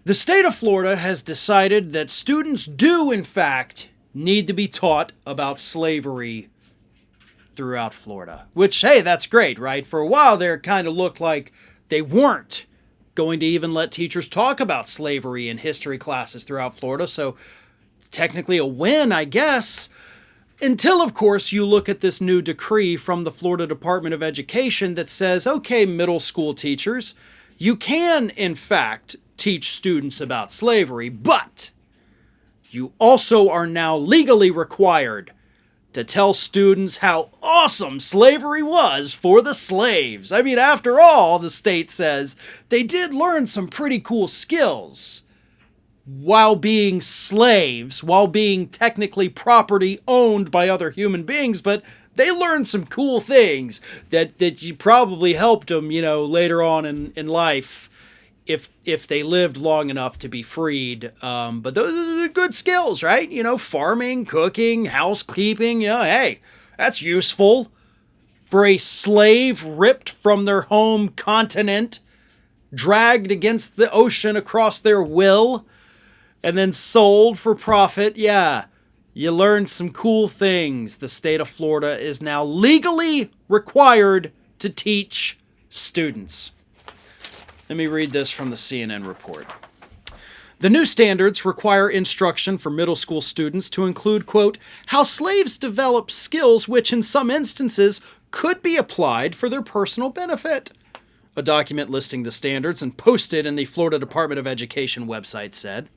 The state of Florida has decided that students do, in fact, need to be taught about slavery throughout Florida. Which, hey, that's great, right? For a while there, it kind of looked like they weren't going to even let teachers talk about slavery in history classes throughout Florida. So, it's technically a win, I guess. Until, of course, you look at this new decree from the Florida Department of Education that says, okay, middle school teachers, you can, in fact, teach students about slavery, but you also are now legally required to tell students how awesome slavery was for the slaves. I mean, after all, the state says they did learn some pretty cool skills while being slaves, while being technically property owned by other human beings, but they learned some cool things that you probably helped them, later on in life if they lived long enough to be freed. But those are good skills, right? Farming, cooking, housekeeping, hey, that's useful for a slave ripped from their home continent, dragged against the ocean across their will, and then sold for profit. Yeah, you learned some cool things. The state of Florida is now legally required to teach students. Let me read this from the CNN report. The new standards require instruction for middle school students to include, quote, how slaves developed skills which in some instances could be applied for their personal benefit. A document listing the standards and posted in the Florida Department of Education website said,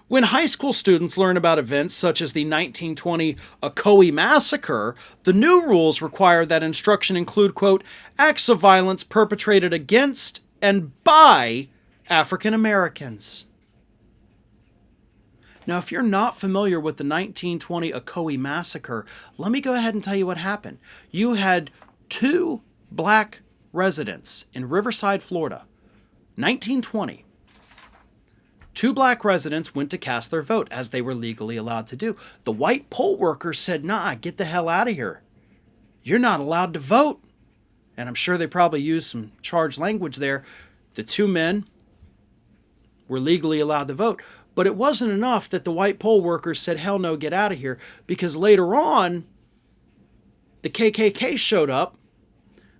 when high school students learn about events such as the 1920 Ocoee Massacre, the new rules require that instruction include, quote, acts of violence perpetrated against and by African Americans. Now, if you're not familiar with the 1920 Ocoee Massacre, let me go ahead and tell you what happened. You had 2 black residents in Riverside, Florida, 1920. 2 black residents went to cast their vote, as they were legally allowed to do. The white poll workers said, nah, get the hell out of here. You're not allowed to vote. And I'm sure they probably used some charged language there. The 2 men were legally allowed to vote. But it wasn't enough that the white poll workers said, hell no, get out of here. Because later on, the KKK showed up,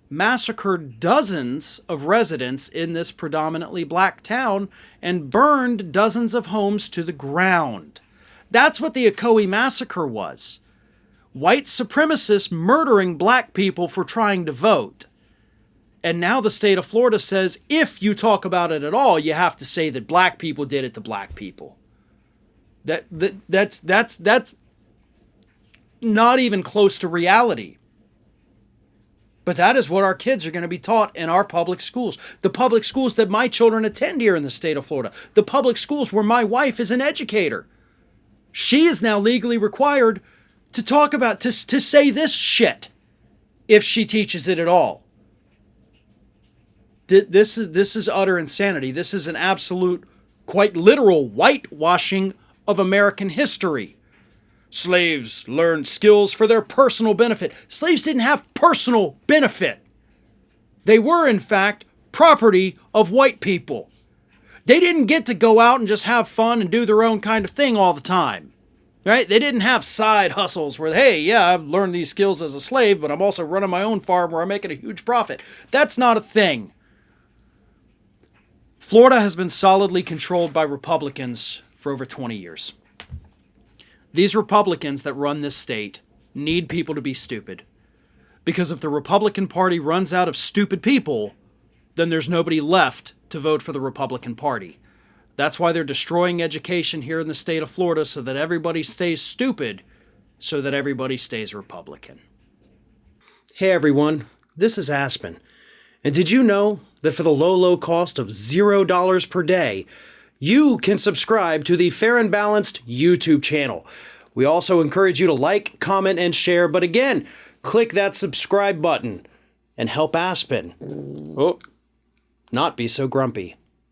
massacred dozens of residents in this predominantly black town, and burned dozens of homes to the ground. That's what the Ocoee Massacre was. White supremacists murdering black people for trying to vote. And now the state of Florida says, if you talk about it at all, you have to say that black people did it to black people. That's not even close to reality. But that is what our kids are going to be taught in our public schools. The public schools that my children attend here in the state of Florida. The public schools where my wife is an educator. She is now legally required to talk about, to say this shit, if she teaches it at all. This is utter insanity. This is an absolute, quite literal whitewashing of American history. Slaves learned skills for their personal benefit. Slaves didn't have personal benefit. They were, in fact, property of white people. They didn't get to go out and just have fun and do their own kind of thing all the time. Right? They didn't have side hustles where, hey, yeah, I've learned these skills as a slave, but I'm also running my own farm where I'm making a huge profit. That's not a thing. Florida has been solidly controlled by Republicans for over 20 years. These Republicans that run this state need people to be stupid. Because if the Republican Party runs out of stupid people, then there's nobody left to vote for the Republican Party. That's why they're destroying education here in the state of Florida, so that everybody stays stupid, so that everybody stays Republican. Hey everyone, this is Aspen. And did you know that for the low cost of $0 per day, you can subscribe to the Fair and Balanced YouTube channel. We also encourage you to like, comment, and share. But again, click that subscribe button and help Aspen not be so grumpy.